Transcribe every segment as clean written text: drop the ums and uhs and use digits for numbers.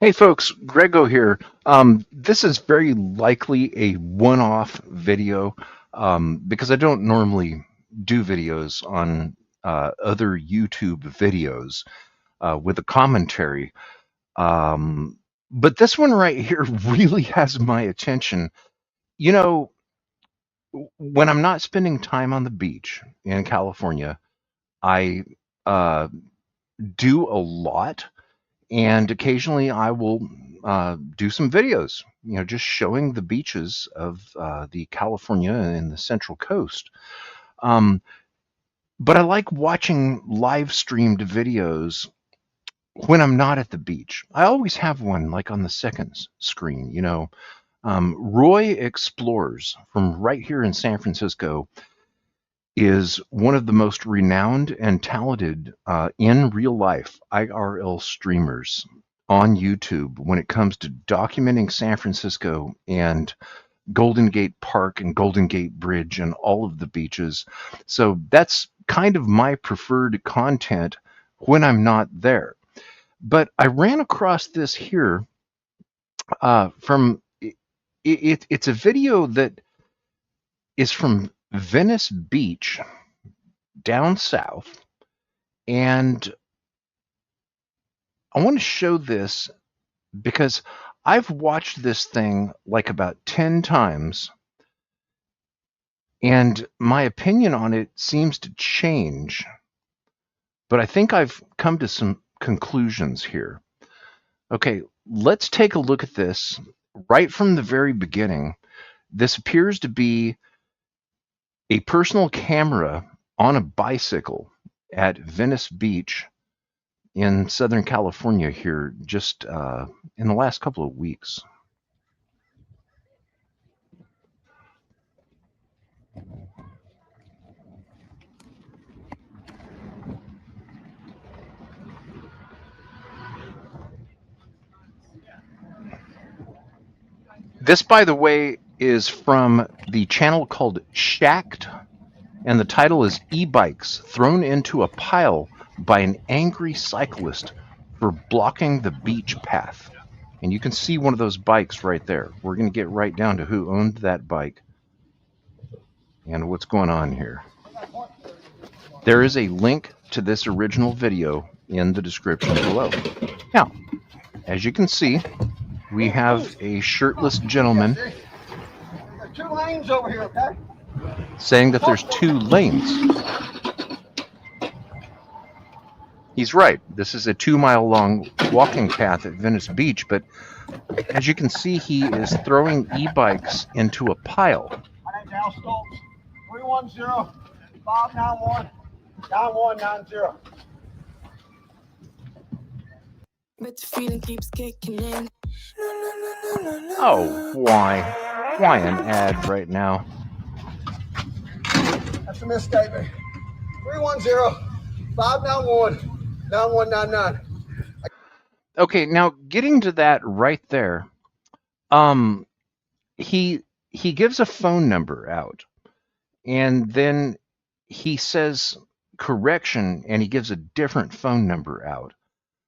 Hey folks, Grego here. This is very likely a one-off video because I don't normally do videos on other YouTube videos with a commentary. Um, but this one right here really has my attention. You know, when I'm not spending time on the beach in California, I uh, do a lot. And occasionally I will do some videos, just showing the beaches of the California and the Central Coast. Um, but I like watching live streamed videos when I'm not at the beach. I always have one like on the second screen. Roy Explores from right here in San Francisco is one of the most renowned and talented in real life IRL streamers on YouTube when it comes to documenting San Francisco and Golden Gate Park and Golden Gate Bridge and all of the beaches. So that's kind of my preferred content when I'm not there. But I ran across this here from it's a video that is from Venice Beach down south. And I want to show this because I've watched this thing like about 10 times, and my opinion on it seems to change. But I think I've come to some conclusions here. Okay, let's take a look at this right from the very beginning. This appears to be a personal camera on a bicycle at Venice Beach in Southern California here just in the last couple of weeks. This, by the way, is from the channel called Shacked, and the title is E-Bikes Thrown into a Pile by an Angry Cyclist for Blocking the Beach Path. And you can see one of those bikes right there. We're going to get right down to who owned that bike and what's going on here. There is a link to this original video in the description below. Now, as you can see, we have a shirtless gentleman There's 2 lanes over here, okay? saying that there's 2 lanes. He's right. This is a 2-mile long walking path at Venice Beach, but as you can see, he is throwing e-bikes into a pile. My name's Al Stoltz. 310-591-9190. But the feeling keeps kicking in. Oh, why? Why an ad right now? That's a misstatement. 310-591-9199. Okay, now getting to that right there, he gives a phone number out, and then he says correction, and he gives a different phone number out.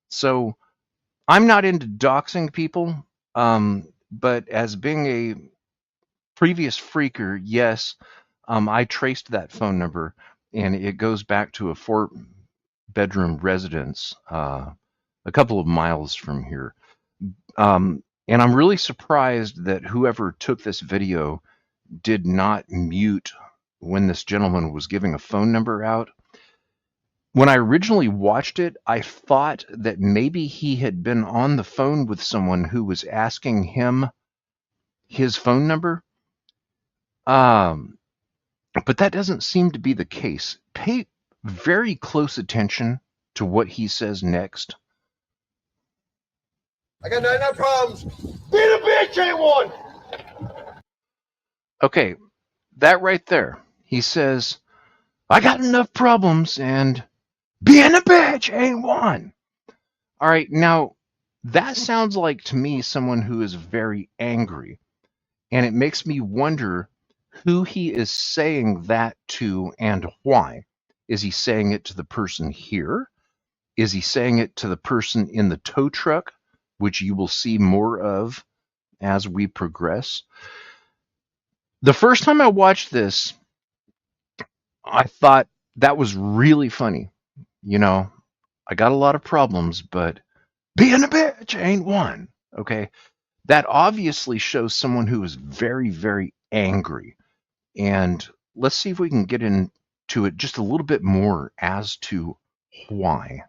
So I'm not into doxing people, but as being a previous freaker, yes, I traced that phone number, and it goes back to a 4-bedroom residence a couple of miles from here. And I'm really surprised that whoever took this video did not mute when this gentleman was giving a phone number out. When I originally watched it, I thought that maybe he had been on the phone with someone who was asking him his phone number. But that doesn't seem to be the case. Pay very close attention to what he says next. I got no problems. Being a bitch ain't one. Okay, that right there. He says, I got enough problems and being a bitch ain't one. All right, now that sounds like to me someone who is very angry. And it makes me wonder who he is saying that to and why. Is he saying it to the person here? Is he saying it to the person in the tow truck which you will see more of as we progress. The first time I watched this, I thought that was really funny. You know, I got a lot of problems, but being a bitch ain't one. Okay. That obviously shows someone who is very, very angry. And let's see if we can get into it just a little bit more as to why.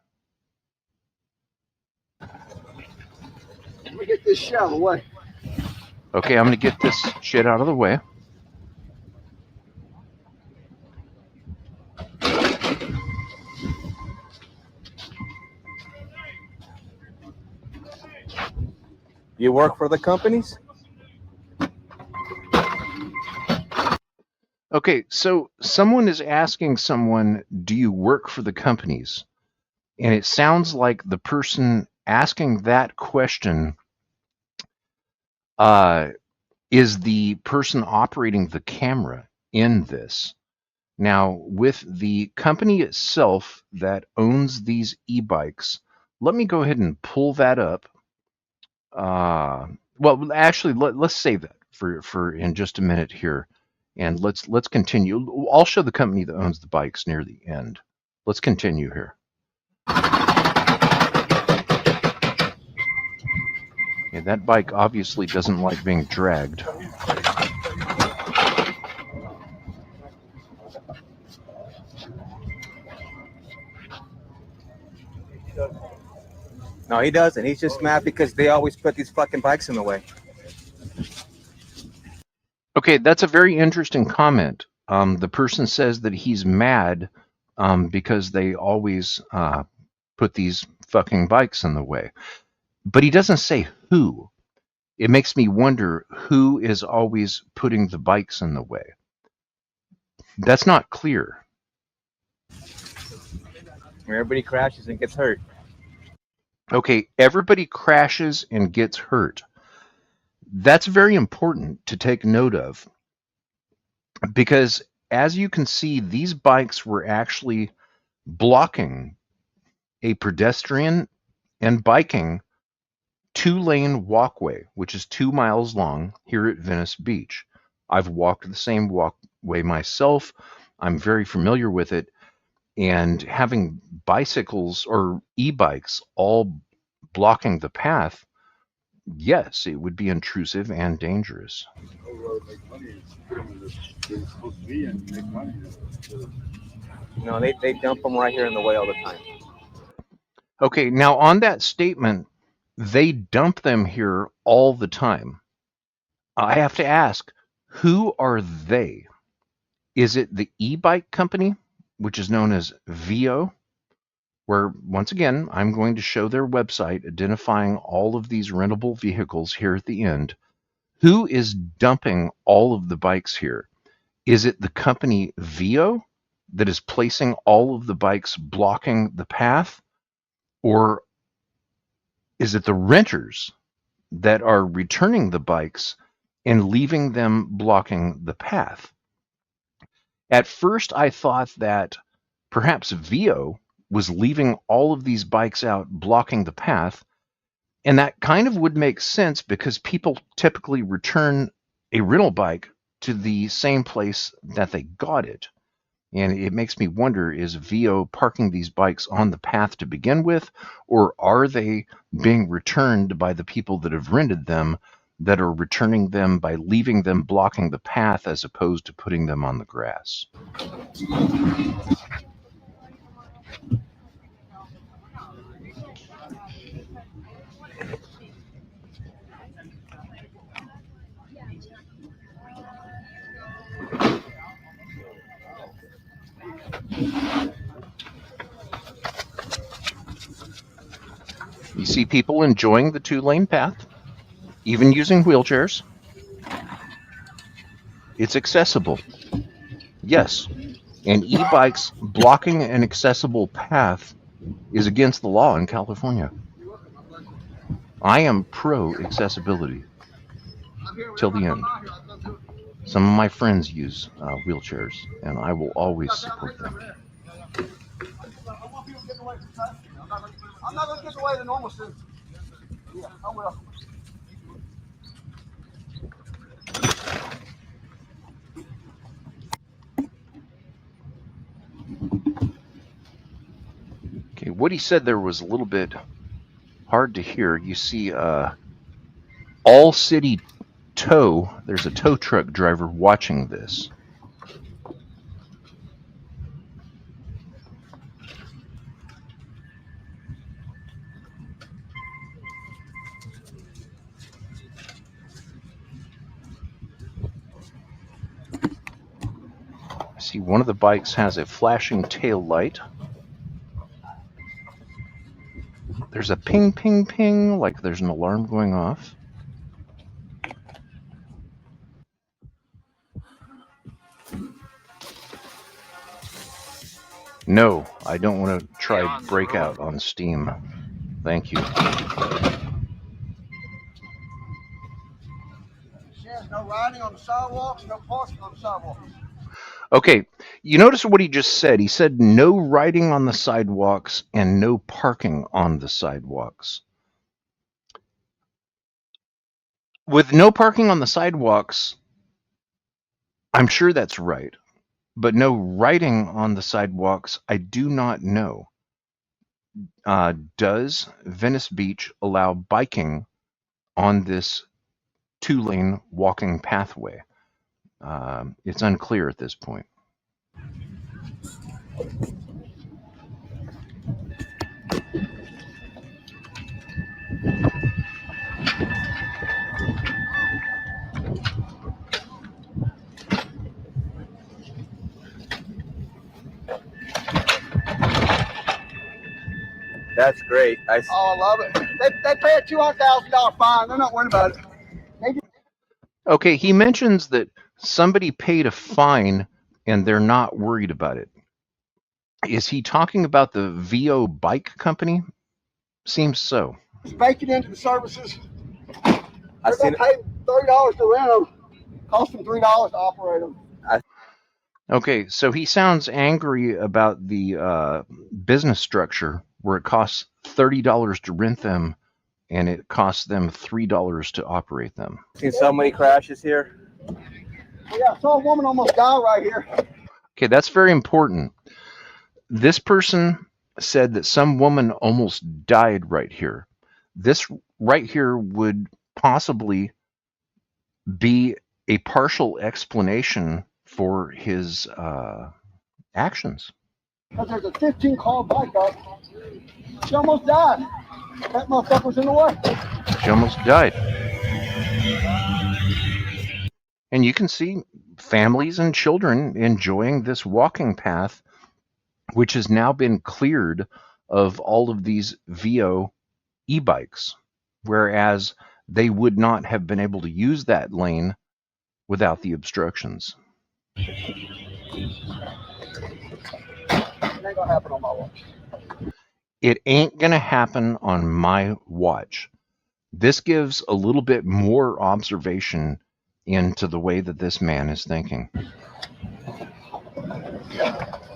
Let me get this shit out of the way. Okay, I'm going to get this shit out of the way. You work for the companies? Okay, so someone is asking someone, do you work for the companies? And it sounds like the person asking that question is the person operating the camera in this. Now, with the company itself that owns these e-bikes, let me go ahead and pull that up. Well, actually, let's save that for in just a minute here, and let's continue. I'll show the company that owns the bikes near the end. Let's continue here. Yeah, that bike obviously doesn't like being dragged. No, he doesn't. He's just mad because they always put these fucking bikes in the way. Okay, that's a very interesting comment. The person says that he's mad because they always put these fucking bikes in the way. But he doesn't say who. It makes me wonder who is always putting the bikes in the way. That's not clear. Everybody crashes and gets hurt. Okay, everybody crashes and gets hurt. That's very important to take note of because, as you can see, these bikes were actually blocking a pedestrian and biking two-lane walkway, which is 2 miles long here at Venice Beach. I've walked the same walkway myself. I'm very familiar with it. And having bicycles or e-bikes all blocking the path, yes, it would be intrusive and dangerous. No, they dump them right here in the way all the time. Okay, now on that statement, they dump them here all the time. I have to ask, who are they? Is it the e-bike company, which is known as Veo, where, once again, I'm going to show their website identifying all of these rentable vehicles here at the end. Who is dumping all of the bikes here? Is it the company Veo that is placing all of the bikes blocking the path? Or is it the renters that are returning the bikes and leaving them blocking the path? At first, I thought that perhaps Veo was leaving all of these bikes out blocking the path, and that kind of would make sense because people typically return a rental bike to the same place that they got it. And it makes me wonder, is Veo parking these bikes on the path to begin with, or are they being returned by the people that have rented them that are returning them by leaving them blocking the path as opposed to putting them on the grass? You see people enjoying the two-lane path, even using wheelchairs. It's accessible. Yes, and e-bikes blocking an accessible path is against the law in California. I am pro-accessibility till the end. Some of my friends use wheelchairs, and I will always support them. I'm not going to get away the normal shit. Yeah, I will. Okay, what he said there was a little bit hard to hear. You see, all city tow. There's a tow truck driver watching this. I see one of the bikes has a flashing tail light. There's a ping, ping, ping, like there's an alarm going off. No, I don't want to try Breakout on Steam. Thank you. Says no riding on the sidewalks, no parking on the sidewalks. Okay, you notice what he just said. He said no riding on the sidewalks and no parking on the sidewalks. With no parking on the sidewalks, I'm sure that's right. But no riding on the sidewalks, I do not know. Does Venice Beach allow biking on this two-lane walking pathway? It's unclear at this point. That's great. Oh, I love it. They pay a $200,000 fine. They're not worried about it. Okay, he mentions that somebody paid a fine and they're not worried about it. Is he talking about the Veo bike company? Seems so. Just bake it into the services. I They're seen going to it. pay $30 to rent them. Cost them $3 to operate them. Okay, so he sounds angry about the business structure where it costs $30 to rent them and it costs them $3 to operate them. Seen so many crashes here. Yeah, I saw a woman almost die right here. Okay, that's very important. This person said that some woman almost died right here. This right here would possibly be a partial explanation for his actions. Because there's a 15-car bike up. She almost died. That motherfucker was in the way. She almost died. And you can see families and children enjoying this walking path, which has now been cleared of all of these Veo e-bikes, whereas they would not have been able to use that lane without the obstructions. It ain't gonna happen on my watch. It ain't gonna happen on my watch. This gives a little bit more observation into the way that this man is thinking. It's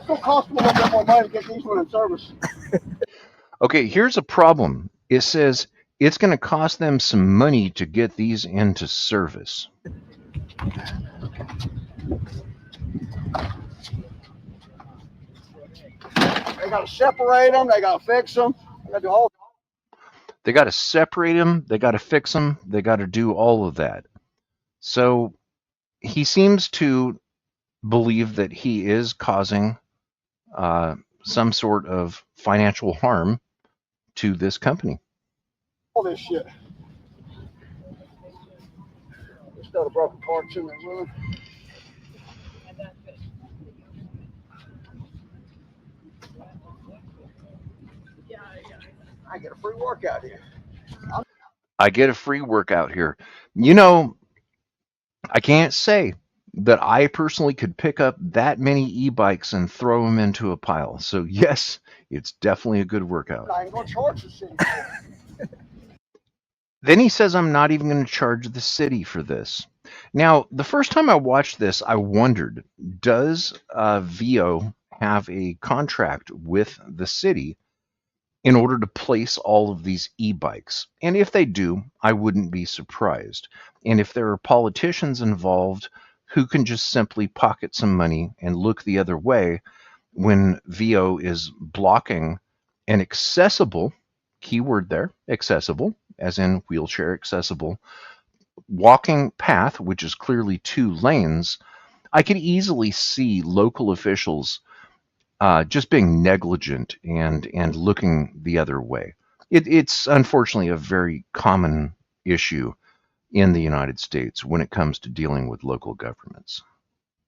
gonna cost me a little bit more money to get these ones in service. Okay, here's a problem. It says it's going to cost them some money to get these into service. They gotta separate them. They gotta fix them. They gotta do all. They got to separate them. They got to fix them. They got to do all of that. So he seems to believe that he is causing some sort of financial harm to this company. All this shit. There's still the broken parts in there, really. I get a free workout here. I get a free workout here. You know, I can't say that I personally could pick up that many e-bikes and throw them into a pile. So yes, it's definitely a good workout. I ain't gonna charge the city for it. Then he says I'm not even going to charge the city for this. Now, the first time I watched this, I wondered, does Veo have a contract with the city? in order to place all of these e-bikes. And if they do, I wouldn't be surprised. And if there are politicians involved who can just simply pocket some money and look the other way when Veo is blocking an accessible, keyword there, accessible, as in wheelchair accessible, walking path, which is clearly 2 lanes, I could easily see local officials just being negligent and looking the other way. It's unfortunately a very common issue in the United States when it comes to dealing with local governments.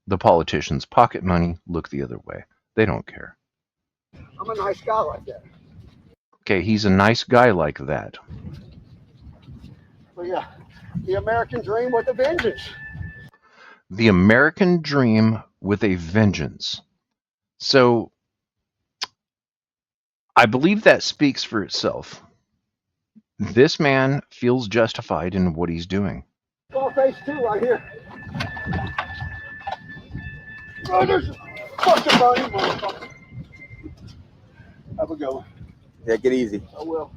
The politicians pocket money, look the other way. They don't care. I'm a nice guy like that. Okay, he's a nice guy like that. But yeah, the American dream with a vengeance. The American dream with a vengeance. So I believe that speaks for itself. This man feels justified in what he's doing. Scarface 2 right here. Oh, there's a fucking bunny, motherfucker. Have a go. One. Yeah, get easy. I will.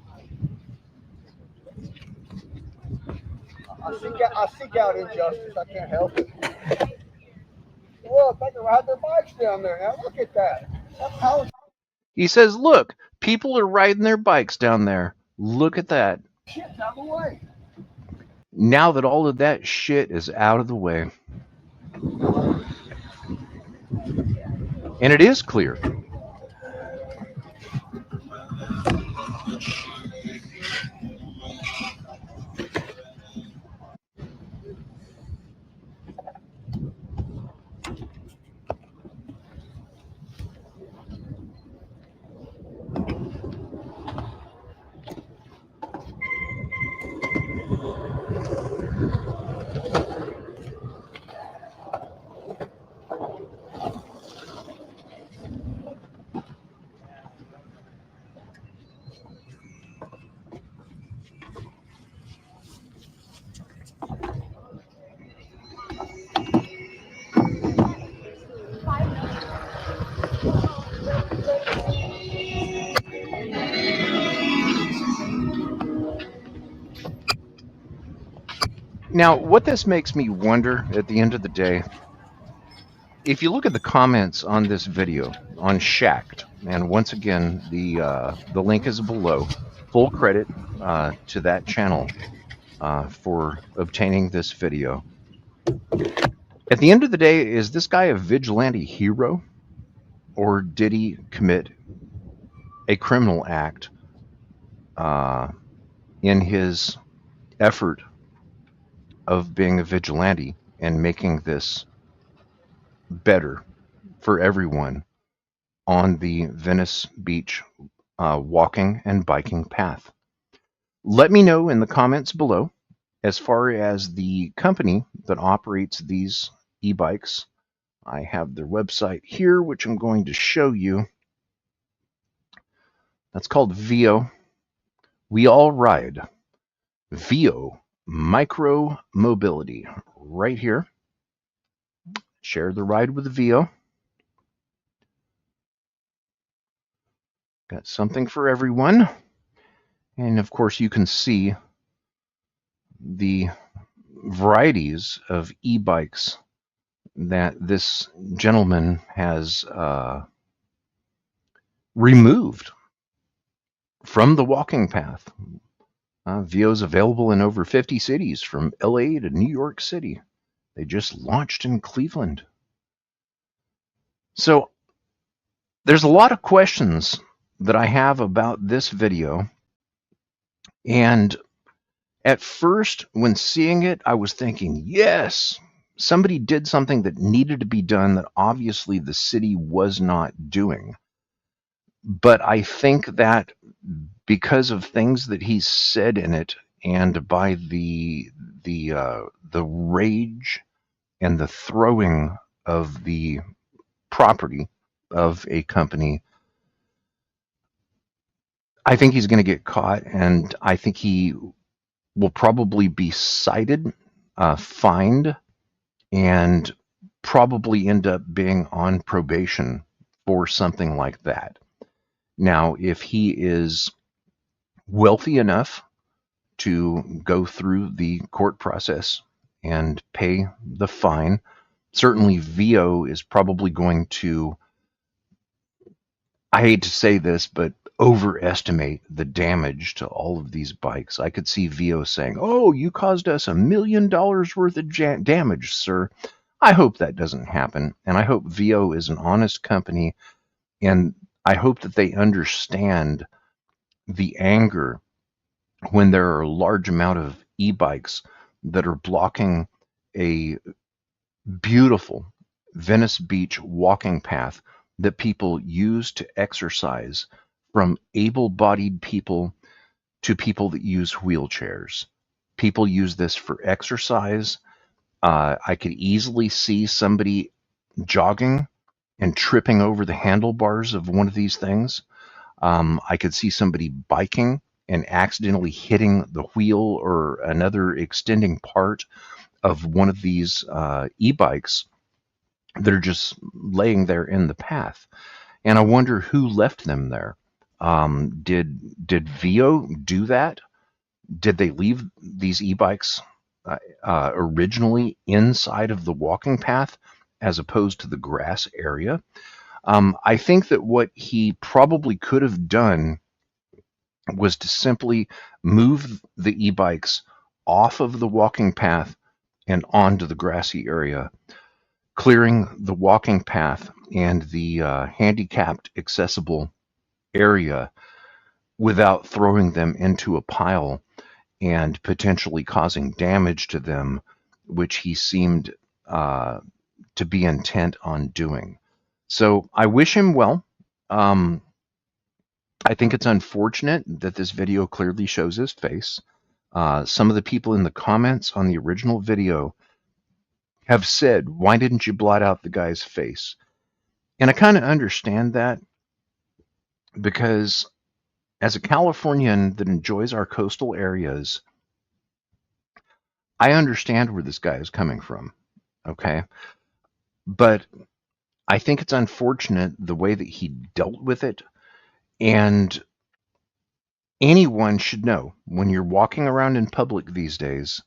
I seek out injustice. I can't help it. Look, they can ride their bikes down there now. Look at that. That's how He says, look, people are riding their bikes down there. Look at that. shit's out of the way. Now that all of that shit is out of the way. And it is clear. Now, what this makes me wonder at the end of the day, if you look at the comments on this video on Shacked, and once again, the link is below, full credit to that channel for obtaining this video. At the end of the day, is this guy a vigilante hero, or did he commit a criminal act in his effort of being a vigilante and making this better for everyone on the Venice Beach walking and biking path? Let me know in the comments below. As far as the company that operates these e-bikes, I have their website here, which I'm going to show you. That's called Veo. We all ride. Veo Micromobility, right here. Share the ride with Veo. Got something for everyone. And of course, you can see the varieties of e-bikes that this gentleman has removed from the walking path. Veo's available in over 50 cities, from LA to New York City. They just launched in Cleveland. So there's a lot of questions that I have about this video. And at first, when seeing it, I was thinking, yes, somebody did something that needed to be done that obviously the city was not doing. But I think that because of things that he said in it, and by the rage and the throwing of the property of a company, I think he's going to get caught, and I think he will probably be cited, fined, and probably end up being on probation for something like that. Now, if he is wealthy enough to go through the court process and pay the fine, certainly Veo is probably going to, I hate to say this, but overestimate the damage to all of these bikes. I could see Veo saying, "Oh, you caused us $1 million worth of damage, sir." I hope that doesn't happen, and I hope Veo is an honest company, and I hope that they understand the anger when there are a large amount of e-bikes that are blocking a beautiful Venice Beach walking path that people use to exercise, from able-bodied people to people that use wheelchairs. People use this for exercise. I could easily see somebody jogging and tripping over the handlebars of one of these things. I could see somebody biking and accidentally hitting the wheel or another extending part of one of these e-bikes that are just laying there in the path. And I wonder who left them there. Did Veo do that? Did they leave these e-bikes originally inside of the walking path as opposed to the grass area? I think that what he probably could have done was to simply move the e-bikes off of the walking path and onto the grassy area, clearing the walking path and the handicapped accessible area without throwing them into a pile and potentially causing damage to them, which he seemed to be intent on doing. So I wish him well. I think it's unfortunate that this video clearly shows his face. Some of the people in the comments on the original video have said, "Why didn't you blot out the guy's face?" And I kind of understand that, because as a Californian that enjoys our coastal areas, I understand where this guy is coming from. Okay. But I think it's unfortunate the way that he dealt with it. And anyone should know, when you're walking around in public these days,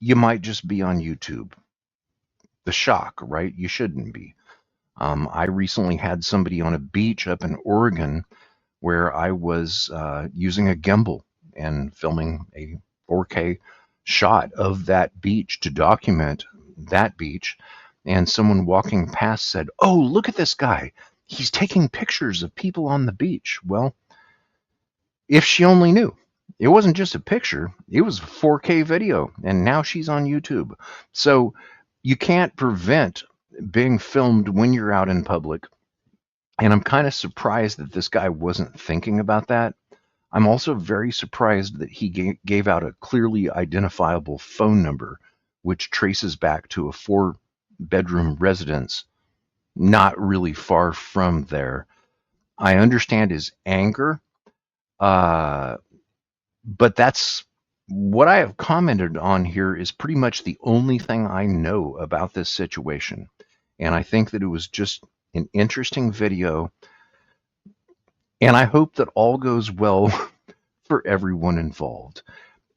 you might just be on YouTube. The shock, right? You shouldn't be. I recently had somebody on a beach up in Oregon where I was using a gimbal and filming a 4K shot of that beach to document that beach. And someone walking past said, "Oh, look at this guy. He's taking pictures of people on the beach." Well, if she only knew. It wasn't just a picture, it was a 4K video, and now she's on YouTube. So you can't prevent being filmed when you're out in public. And I'm kind of surprised that this guy wasn't thinking about that. I'm also very surprised that he gave out a clearly identifiable phone number, which traces back to a 4-bedroom residence not really far from there. I understand his anger, but that's what I have commented on here is pretty much the only thing I know about this situation. And I think that it was just an interesting video. And I hope that all goes well for everyone involved.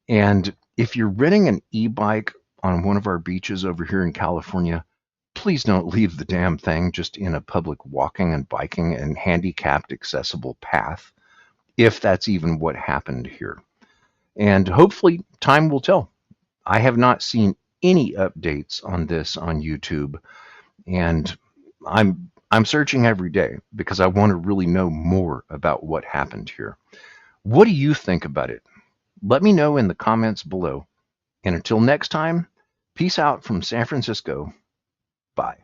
And if you're renting an e-bike on one of our beaches over here in California, please don't leave the damn thing just in a public walking and biking and handicapped accessible path, if that's even what happened here. And hopefully time will tell. I have not seen any updates on this on YouTube, and I'm searching every day because I want to really know more about what happened here. What do you think about it? Let me know in the comments below. And until next time, peace out from San Francisco. Bye.